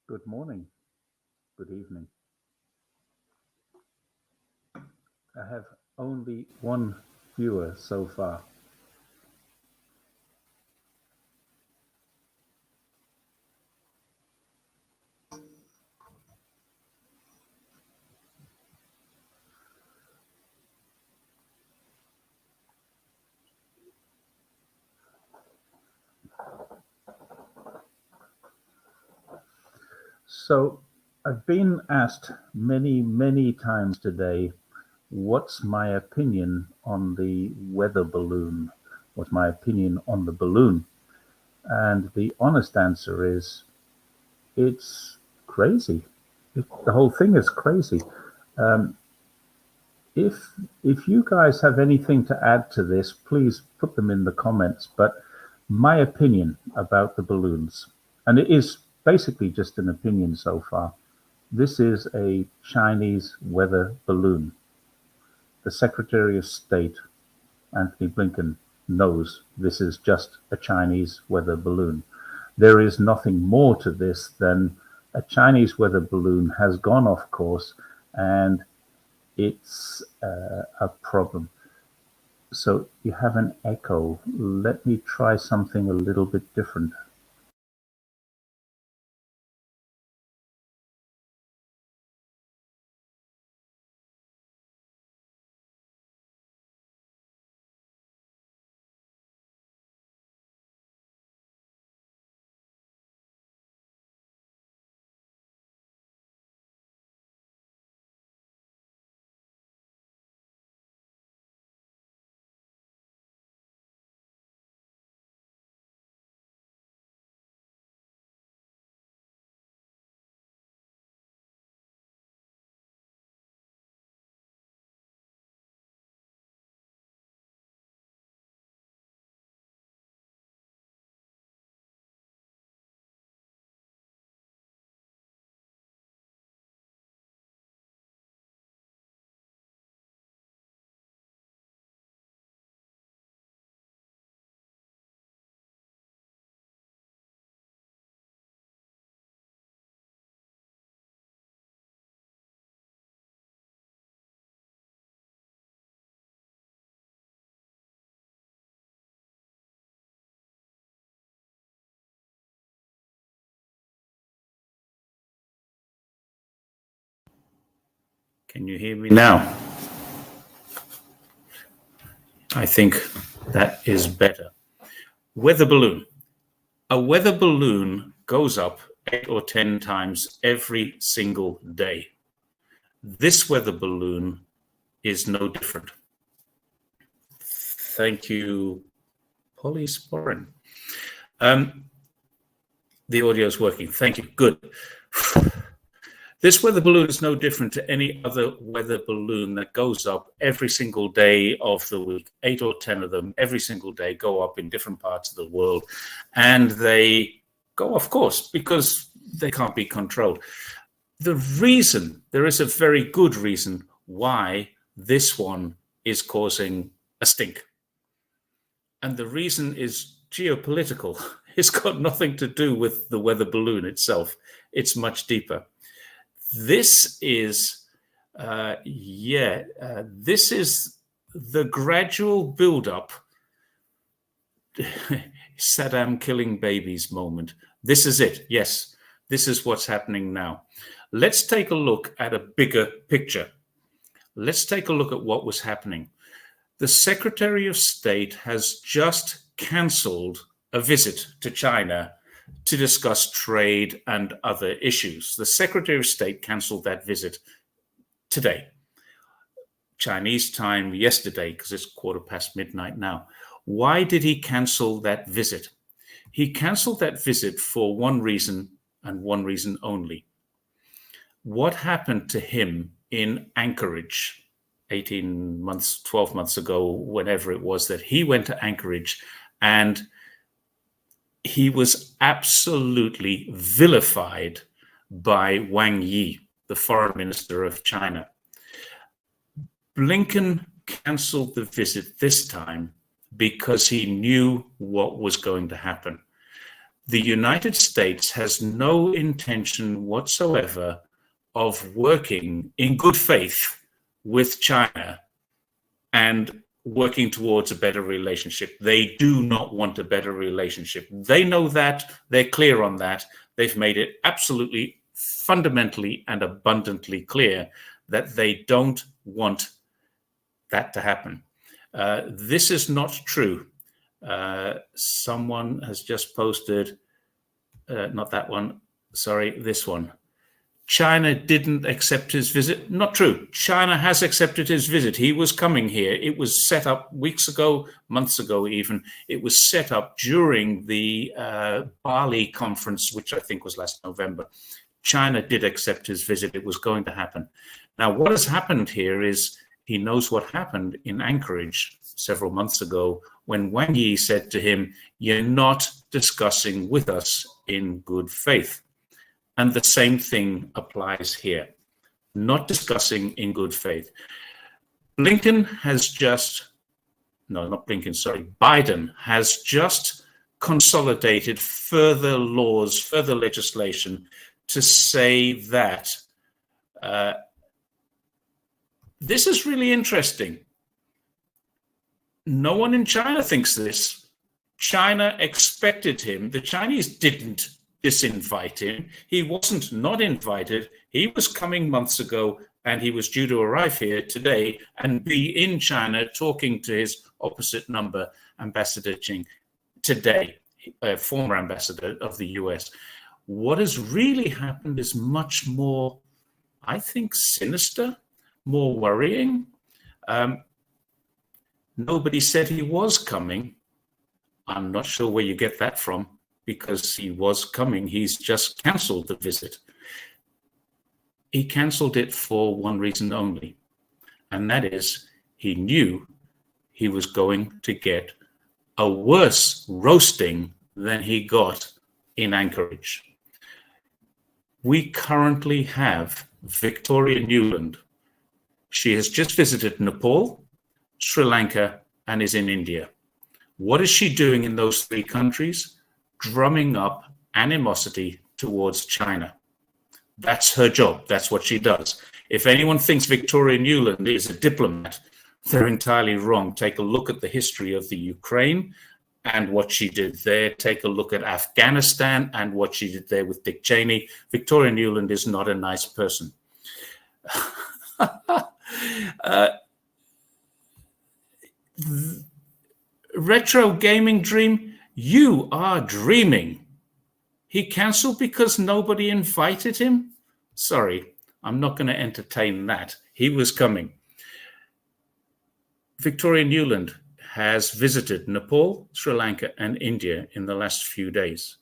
Good morning, good evening. I have only one viewer so far. So I've been asked many times today, what's my opinion on the weather balloon? What's my opinion on the balloon? And the honest answer is, it's crazy. The whole thing is crazy. If you guys have anything to add to this, please put them in the comments. But my opinion about the balloons, and it is basically just an opinion so far, this is a Chinese weather balloon. The Secretary of State, Anthony Blinken, knows this is just a Chinese weather balloon. There is nothing more to this than a Chinese weather balloon has gone off course, and it's a problem. So you have an echo. Let me try something a little bit different. Can you hear me now? I think that is better. Weather balloon. A weather balloon goes up 8 or 10 times every single day. This weather balloon is no different. Thank you, Polysporin. The audio is working. Thank you. Good. This weather balloon is no different to any other weather balloon that goes up every single day of the week. 8 or 10 of them every single day go up in different parts of the world, and they go off course because they can't be controlled. The reason, there is a very good reason why this one is causing a stink. And the reason is geopolitical. It's got nothing to do with the weather balloon itself. It's much deeper. This is, this is the gradual build-up, Saddam killing babies moment. This is it. Yes, this is what's happening now. Let's take a look at a bigger picture. Let's take a look at what was happening. The Secretary of State has just cancelled a visit to China to discuss trade and other issues. The Secretary of State cancelled that visit today, Chinese time yesterday, because it's midnight now. Why did he cancel that visit? He cancelled that visit for one reason and one reason only. What happened to him in Anchorage 18 months, 12 months ago, whenever it was that he went to Anchorage, and he was absolutely vilified by Wang Yi, the foreign minister of China. Blinken cancelled the visit this time because he knew what was going to happen. The United States has no intention whatsoever of working in good faith with China and working towards a better relationship. They do not want a better relationship. They know that. They're clear on that. They've made it absolutely fundamentally and abundantly clear that they don't want that to happen. This is not true. Someone has just posted, not that one, sorry, this one. China didn't accept his visit. Not true. China has accepted his visit. He was coming here. It was set up weeks ago, months ago even. It was set up during the Bali conference, which I think was last November. China did accept his visit. It was going to happen. Now, what has happened here is he knows what happened in Anchorage several months ago when Wang Yi said to him, "You're not discussing with us in good faith." And the same thing applies here. Not discussing in good faith. Biden has just consolidated further laws, further legislation to say that this is really interesting. No one in China thinks this. China expected him. The Chinese didn't disinvite him. He wasn't not invited. He was coming months ago and he was due to arrive here today and be in China talking to his opposite number, Ambassador Qing, today, former ambassador of the US. What has really happened is much more, I think, sinister, more worrying. Nobody said he was coming. I'm not sure where you get that from, because he was coming. He's just cancelled the visit. He cancelled it for one reason only, and that is he knew he was going to get a worse roasting than he got in Anchorage. We currently have Victoria Nuland. She has just visited Nepal, Sri Lanka, and is in India. What is she doing in those three countries? Drumming up animosity towards China. That's her job. That's what she does. If anyone thinks Victoria Nuland is a diplomat, they're entirely wrong. Take a look at the history of the Ukraine and what she did there. Take a look at Afghanistan and what she did there with Dick Cheney. Victoria Nuland is not a nice person. Retro Gaming Dream, you are dreaming. He cancelled because nobody invited him? Sorry, I'm not going to entertain that. He was coming. Victoria Nuland has visited Nepal, Sri Lanka, and India in the last few days.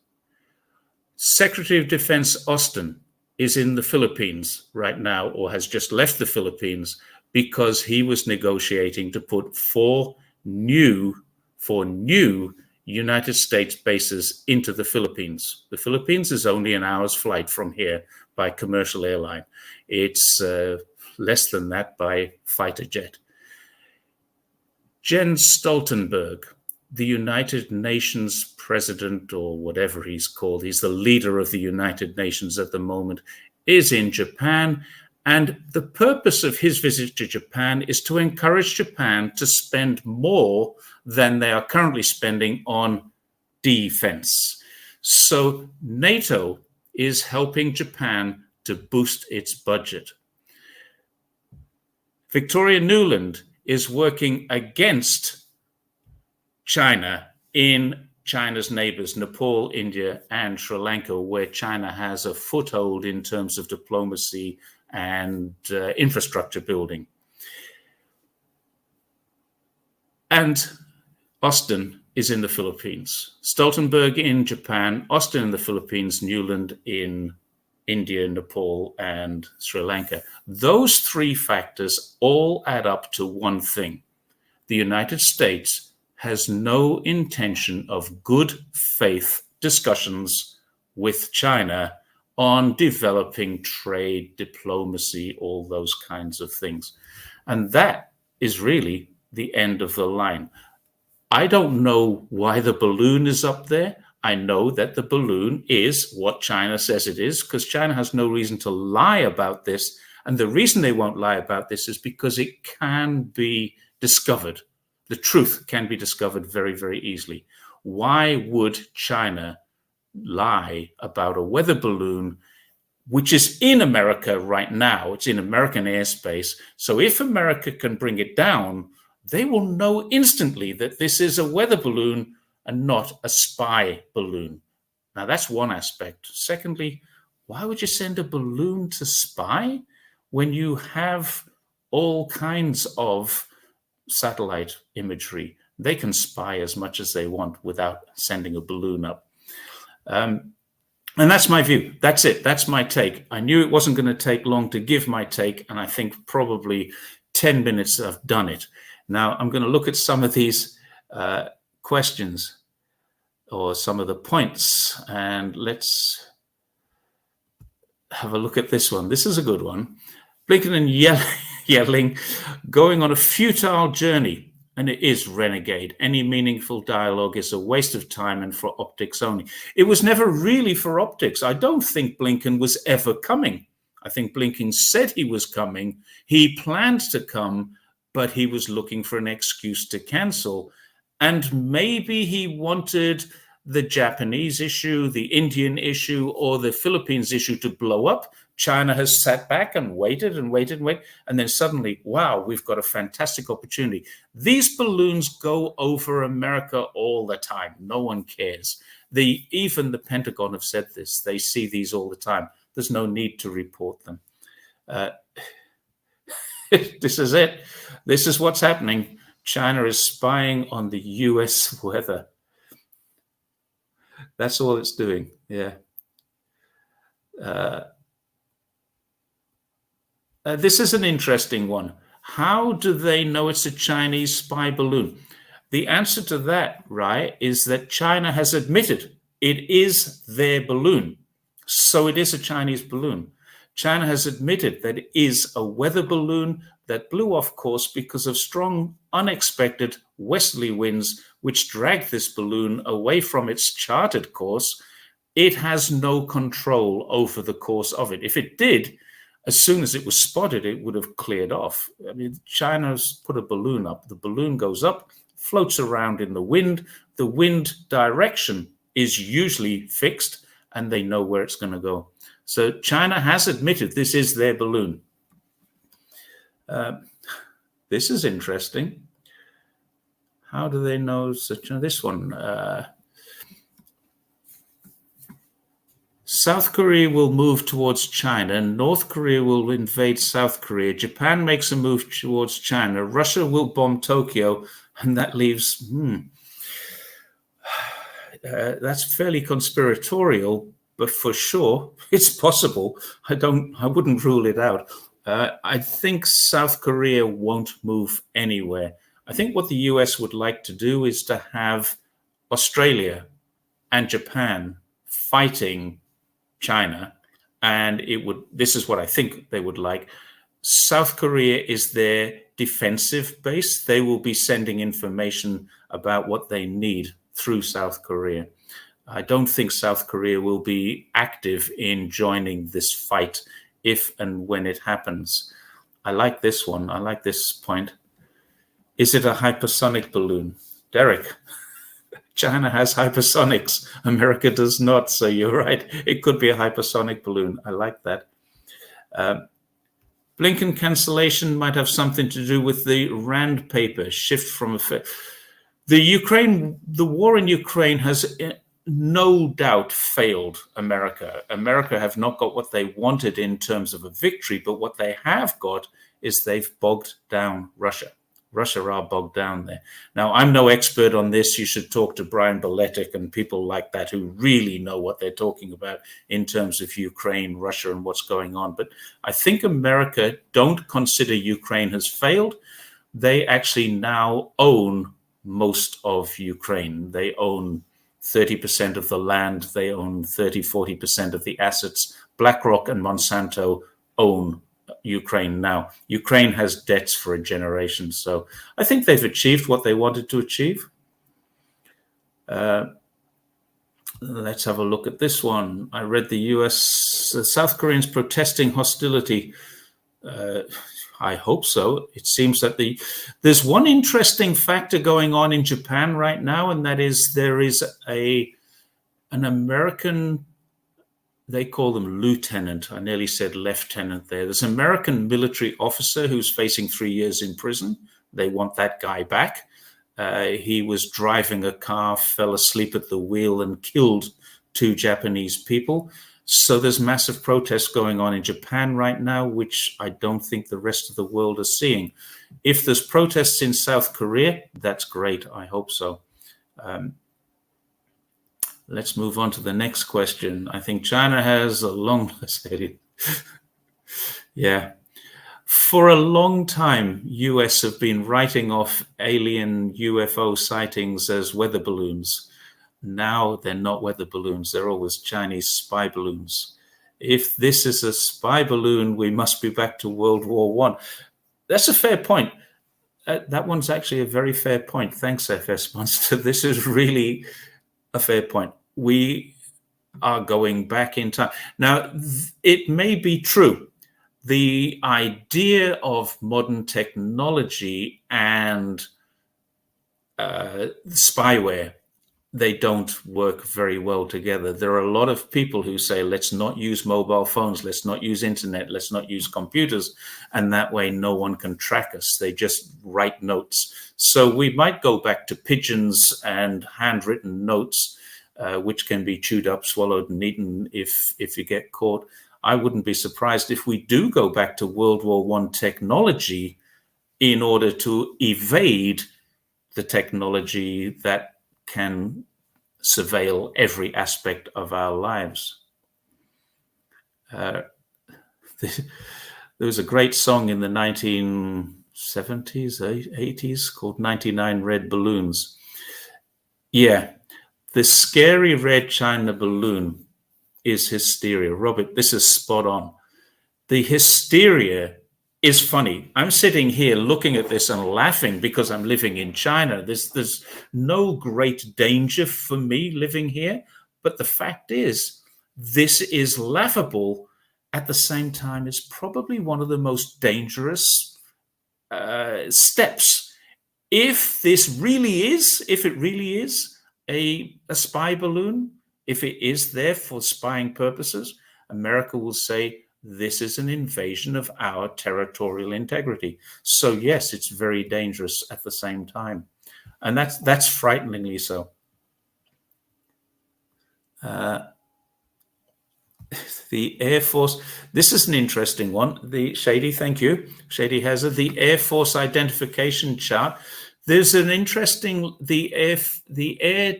Secretary of Defense Austin is in the Philippines right now, or has just left the Philippines, because he was negotiating to put four new United States bases into the Philippines. The Philippines is only an hour's flight from here by commercial airline. It's less than that by fighter jet. Jens Stoltenberg, the United Nations president, or whatever he's called, he's the leader of the United Nations at the moment, is in Japan. And the purpose of his visit to Japan is to encourage Japan to spend more than they are currently spending on defense. So NATO is helping Japan to boost its budget. Victoria Nuland is working against China in China's neighbors, Nepal, India, and Sri Lanka, where China has a foothold in terms of diplomacy and infrastructure building. And Austin is in the Philippines. Stoltenberg in Japan, Austin in the Philippines, Nuland in India, Nepal, and Sri Lanka. Those three factors all add up to one thing. The United States has no intention of good faith discussions with China on developing trade, diplomacy, all those kinds of things. And that is really the end of the line. I don't know why the balloon is up there. I know that the balloon is what China says it is, because China has no reason to lie about this. And the reason they won't lie about this is because it can be discovered. The truth can be discovered very, very easily. Why would China lie about a weather balloon which is in America right now? It's in American airspace. So if America can bring it down, they will know instantly that this is a weather balloon and not a spy balloon. Now, that's one aspect. Secondly, why would you send a balloon to spy when you have all kinds of satellite imagery? They can spy as much as they want without sending a balloon up. And that's my view. That's it. That's my take. I knew it wasn't going to take long to give my take, and I think probably 10 minutes I've done it. Now, I'm going to look at some of these questions or some of the points, and let's have a look at this one. This is a good one. Blinken and yelling, going on a futile journey. And it is, renegade. Any meaningful dialogue is a waste of time and for optics only. It was never really for optics. I don't think Blinken was ever coming. I think Blinken said he was coming. He planned to come, but he was looking for an excuse to cancel. And maybe he wanted the Japanese issue, the Indian issue, or the Philippines issue to blow up. China has sat back and waited and waited and waited. And then suddenly, wow, we've got a fantastic opportunity. These balloons go over America all the time. No one cares. Even the Pentagon have said this. They see these all the time. There's no need to report them. This is it. This is what's happening. China is spying on the US weather. That's all it's doing. Yeah. This is an interesting one. How do they know it's a Chinese spy balloon? The answer to that, right, is that China has admitted it is their balloon. So it is a Chinese balloon. China has admitted that it is a weather balloon that blew off course because of strong, unexpected westerly winds, which dragged this balloon away from its charted course. It has no control over the course of it. If it did, as soon as it was spotted, it would have cleared off. I mean, China's put a balloon up. The balloon goes up, floats around in the wind. The wind direction is usually fixed, and they know where it's going to go. So China has admitted this is their balloon. This is interesting. How do they know such this one? South Korea will move towards China. North Korea will invade South Korea. Japan makes a move towards China. Russia will bomb Tokyo, and that leaves. That's fairly conspiratorial, but for sure it's possible. I wouldn't rule it out. I think South Korea won't move anywhere. I think what the US would like to do is to have Australia and Japan fighting China, and this is what I think they would like. South Korea is their defensive base. They will be sending information about what they need through South Korea. I don't think South Korea will be active in joining this fight if and when it happens. I like this one. I like this point. Is it a hypersonic balloon? Derek, China has hypersonics. America does not. So you're right. It could be a hypersonic balloon. I like that. Blinken cancellation might have something to do with the Rand paper shift from the war in Ukraine has no doubt failed America. America have not got what they wanted in terms of a victory, but what they have got is they've bogged down Russia. Russia are bogged down there. Now, I'm no expert on this. You should talk to Brian Beletic and people like that who really know what they're talking about in terms of Ukraine, Russia, and what's going on. But I think America don't consider Ukraine has failed. They actually now own most of Ukraine. They own 30% of the land. They own 40% of the assets. BlackRock and Monsanto own Ukraine now. Ukraine has debts for a generation. So I think they've achieved what they wanted to achieve. Let's have a look at this one. I read the South Koreans protesting hostility. I hope so. It seems that there's one interesting factor going on in Japan right now, and that is there is an American, they call them lieutenant. I nearly said lieutenant there. There's an American military officer who's facing 3 years in prison. They want that guy back. He was driving a car, fell asleep at the wheel, and killed 2 Japanese people. So there's massive protests going on in Japan right now, which I don't think the rest of the world is seeing. If there's protests in South Korea, that's great. I hope so. Let's move on to the next question. I think China has a long... Yeah. For a long time, US have been writing off alien UFO sightings as weather balloons. Now they're not weather balloons. They're always Chinese spy balloons. If this is a spy balloon, we must be back to World War I. That's a fair point. That one's actually a very fair point. Thanks, FS Monster. This is really a fair point. We are going back in time. Now, it may be true. The idea of modern technology and spyware, they don't work very well together. There are a lot of people who say, let's not use mobile phones, let's not use internet, let's not use computers, and that way no one can track us. They just write notes. So we might go back to pigeons and handwritten notes, which can be chewed up, swallowed, and eaten if you get caught. I wouldn't be surprised if we do go back to World War I technology in order to evade the technology that can surveil every aspect of our lives. There was a great song in the 1970s, 80s called 99 Red Balloons. Yeah, the scary red China balloon is hysteria. Robert, this is spot on. The hysteria is funny. I'm sitting here looking at this and laughing because I'm living in China. There's no great danger for me living here. But the fact is, this is laughable. At the same time, it's probably one of the most dangerous steps. If it really is a spy balloon, if it is there for spying purposes, America will say, this is an invasion of our territorial integrity. So yes, it's very dangerous at the same time. And that's frighteningly so. The Air Force, this is an interesting one. The Shady, thank you. Shady Hazard, the Air Force identification chart. There's an interesting, the Air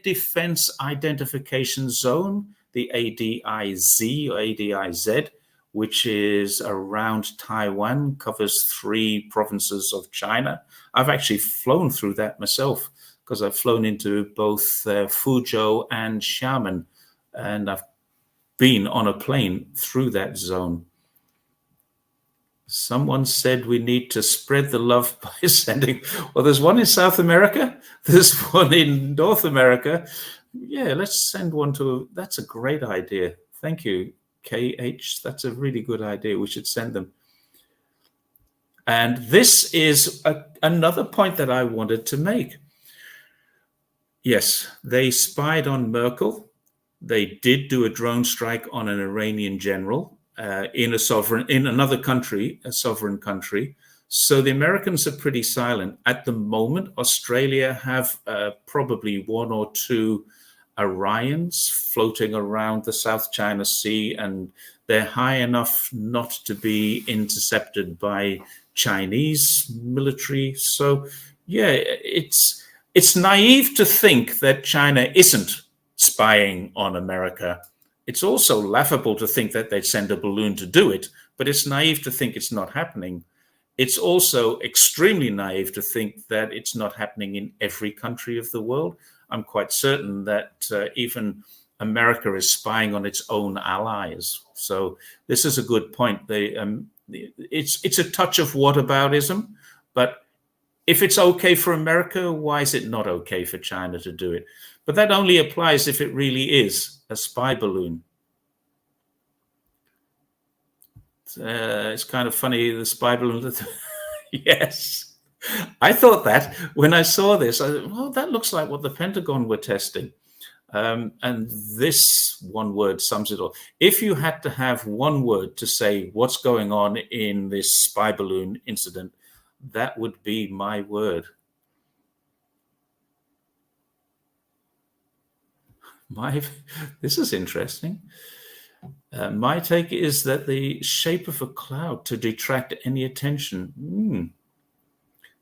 Defense Identification Zone, the ADIZ or ADIZ, which is around Taiwan, covers 3 provinces of China. I've actually flown through that myself because I've flown into both Fuzhou and Xiamen, and I've been on a plane through that zone. Someone said we need to spread the love by sending, well, there's one in South America, there's one in North America. Yeah, let's send one to, that's a great idea. Thank you, KH. That's a really good idea. We should send them. And this is another point that I wanted to make. Yes, they spied on Merkel. They did do a drone strike on an Iranian general. In another country, a sovereign country. So the Americans are pretty silent. At the moment, Australia have probably 1 or 2 Orions floating around the South China Sea, and they're high enough not to be intercepted by Chinese military. So yeah, it's naive to think that China isn't spying on America. It's also laughable to think that they'd send a balloon to do it, but it's naive to think it's not happening. It's also extremely naive to think that it's not happening in every country of the world. I'm quite certain that even America is spying on its own allies. So this is a good point. It's a touch of whataboutism, but if it's okay for America, why is it not okay for China to do it? But that only applies if it really is a spy balloon. It's kind of funny, the spy balloon. Yes, I thought that when I saw this. I thought, well, that looks like what the Pentagon were testing. And this one word sums it all. If you had to have one word to say what's going on in this spy balloon incident, that would be my word. This is interesting. My take is that the shape of a cloud to detract any attention.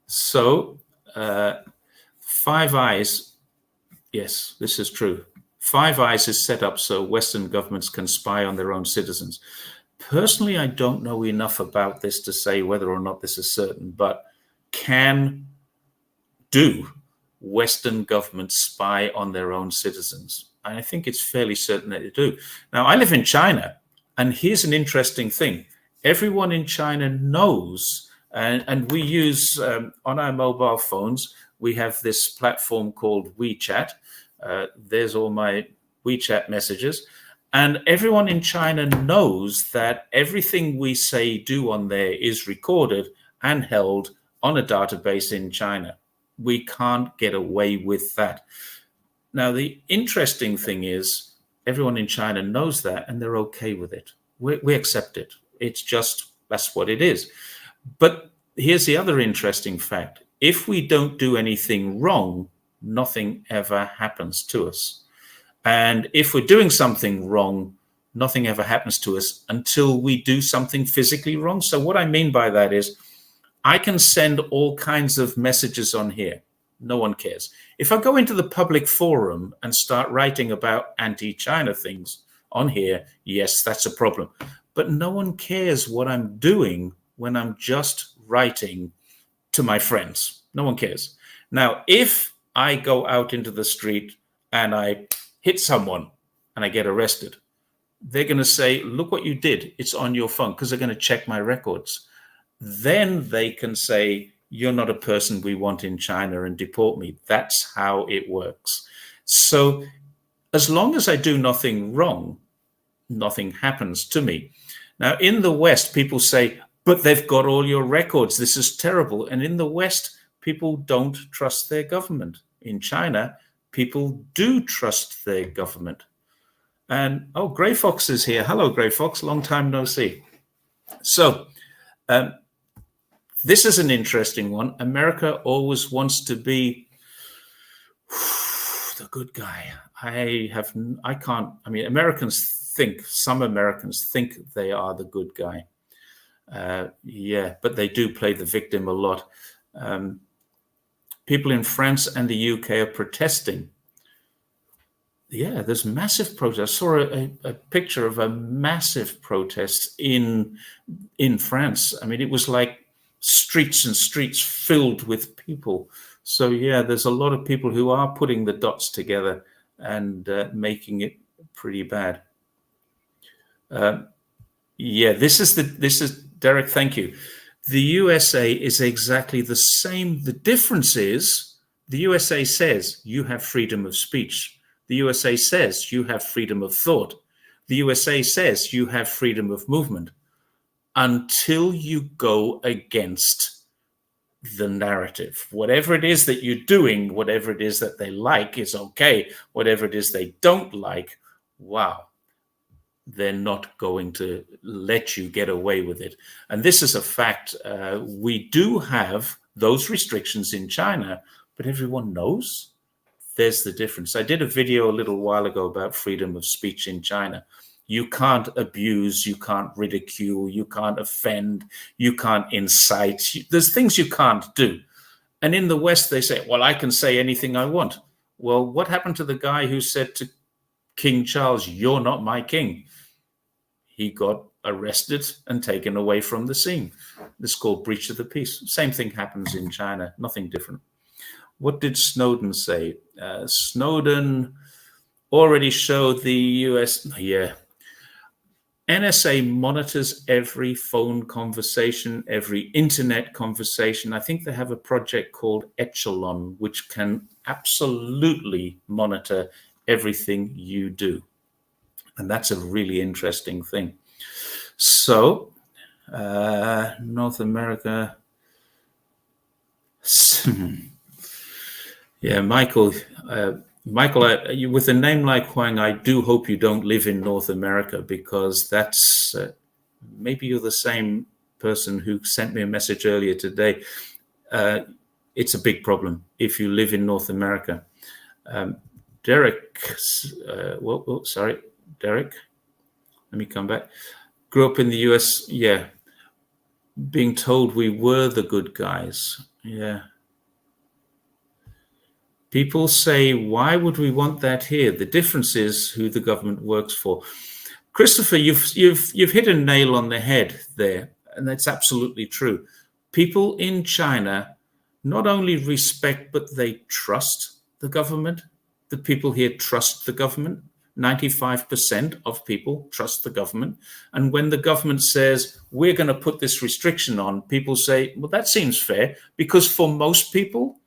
So, Five Eyes. Yes, this is true. Five Eyes is set up so Western governments can spy on their own citizens. Personally, I don't know enough about this to say whether or not this is certain, but do Western governments spy on their own citizens? I think it's fairly certain that they do. Now, I live in China, and here's an interesting thing. Everyone in China knows, and we use on our mobile phones, we have this platform called WeChat. There's all my WeChat messages. And everyone in China knows that everything we say, do on there is recorded and held on a database in China. We can't get away with that. Now, the interesting thing is everyone in China knows that and they're okay with it. We accept it. It's just, that's what it is. But here's the other interesting fact. If we don't do anything wrong, nothing ever happens to us. And if we're doing something wrong, nothing ever happens to us until we do something physically wrong. So what I mean by that is I can send all kinds of messages on here. No one cares. If I go into the public forum and start writing about anti-China things on here, yes, that's a problem. But no one cares what I'm doing when I'm just writing to my friends. No one cares. Now, if I go out into the street and I hit someone and I get arrested, they're going to say, look what you did. It's on your phone, because they're going to check my records. Then they can say, you're not a person we want in China and deport me. That's how it works. So as long as I do nothing wrong, nothing happens to me. Now, in the West, people say, but they've got all your records. This is terrible. And in the West, people don't trust their government. In China, people do trust their government. And, oh, Grey Fox is here. Hello, Grey Fox. Long time no see. So this is an interesting one. America always wants to be the good guy. Some Americans think they are the good guy. Yeah, but they do play the victim a lot. People in France and the UK are protesting. Yeah, there's massive protests. I saw a picture of a massive protest in France. I mean, it was like streets and streets filled with people. So yeah, there's a lot of people who are putting the dots together and making it pretty bad. Yeah, this is Derek. Thank you. The USA is exactly the same. The difference is the USA says you have freedom of speech. The USA says you have freedom of thought. The USA says you have freedom of movement until you go against the narrative. Whatever it is that you're doing, whatever it is that they like is okay. Whatever it is they don't like, wow, they're not going to let you get away with it. And this is a fact. We do have those restrictions in China, but everyone knows. There's the difference. I did a video a little while ago about freedom of speech in China. You can't abuse, you can't ridicule, you can't offend, you can't incite. There's things you can't do. And in the West, they say, well, I can say anything I want. Well, what happened to the guy who said to King Charles, you're not my king? He got arrested and taken away from the scene. This is called breach of the peace. Same thing happens in China, nothing different. What did Snowden say? Snowden already showed the US. Yeah. NSA monitors every phone conversation, every internet conversation. I think they have a project called Echelon, which can absolutely monitor everything you do. And that's a really interesting thing. So, North America. Yeah, Michael. Michael, with a name like Huang, I do hope you don't live in North America, because that's maybe you're the same person who sent me a message earlier today. It's a big problem if you live in North America. Derek, sorry, Derek. Let me come back. Grew up in the US. Yeah, being told we were the good guys. Yeah. People say, why would we want that here? The difference is who the government works for. Christopher, you've hit a nail on the head there, and that's absolutely true. People in China not only respect, but they trust the government. The people here trust the government. 95% of people trust the government. And when the government says, we're going to put this restriction on, people say, well, that seems fair, because for most people,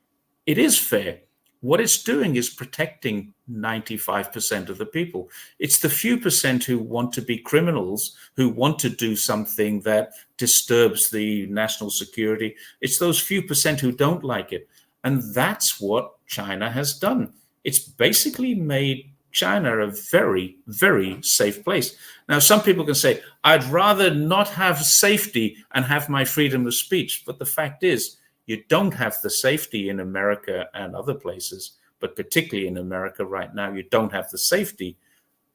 it is fair. What it's doing is protecting 95% of the people. It's the few percent who want to be criminals, who want to do something that disturbs the national security. It's those few percent who don't like it. And that's what China has done. It's basically made China a very, very safe place. Now, some people can say, I'd rather not have safety and have my freedom of speech. But the fact is, you don't have the safety in America and other places, but particularly in America right now, you don't have the safety,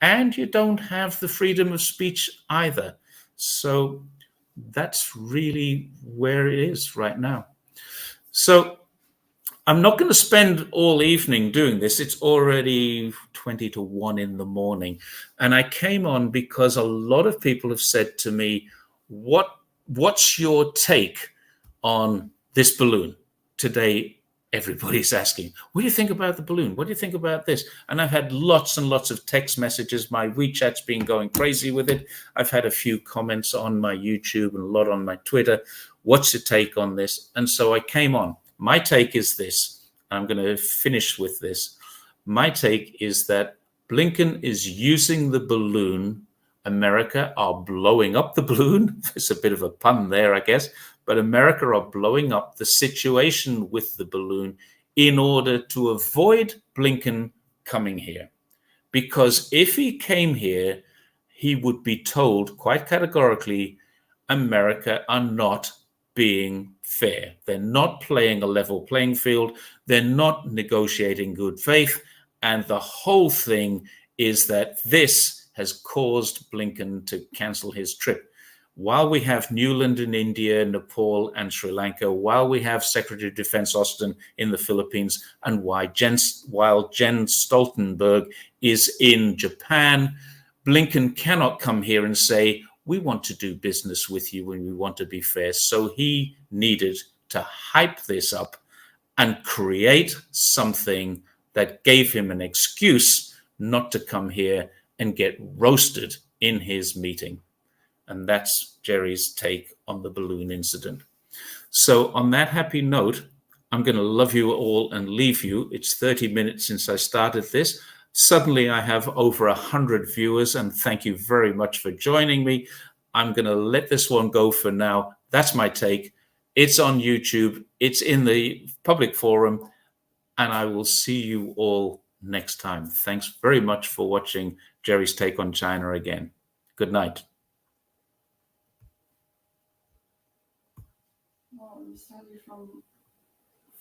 and you don't have the freedom of speech either. So that's really where it is right now. So I'm not going to spend all evening doing this. It's already 20 to 1 in the morning. And I came on because a lot of people have said to me, what's your take on this balloon? Today, everybody's asking, what do you think about the balloon? What do you think about this? And I've had lots and lots of text messages. My WeChat's been going crazy with it. I've had a few comments on my YouTube and a lot on my Twitter. What's your take on this? And so I came on. My take is this. I'm going to finish with this. My take is that Blinken is using the balloon. America are blowing up the balloon. It's a bit of a pun there, I guess. But America are blowing up the situation with the balloon in order to avoid Blinken coming here. Because if he came here, he would be told quite categorically, America are not being fair. They're not playing a level playing field. They're not negotiating good faith. And the whole thing is that this has caused Blinken to cancel his trip. While we have Newland in India, Nepal, and Sri Lanka, while we have Secretary of Defense Austin in the Philippines, and while Jen Stoltenberg is in Japan, Blinken cannot come here and say, we want to do business with you and we want to be fair. So he needed to hype this up and create something that gave him an excuse not to come here and get roasted in his meeting. And that's Jerry's take on the balloon incident. So on that happy note, I'm going to love you all and leave you. It's 30 minutes since I started this. Suddenly I have over 100 viewers, and thank you very much for joining me. I'm going to let this one go for now. That's my take. It's on YouTube. It's in the public forum, and I will see you all next time. Thanks very much for watching Jerry's Take on China again. Good night. Well, we started from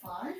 5.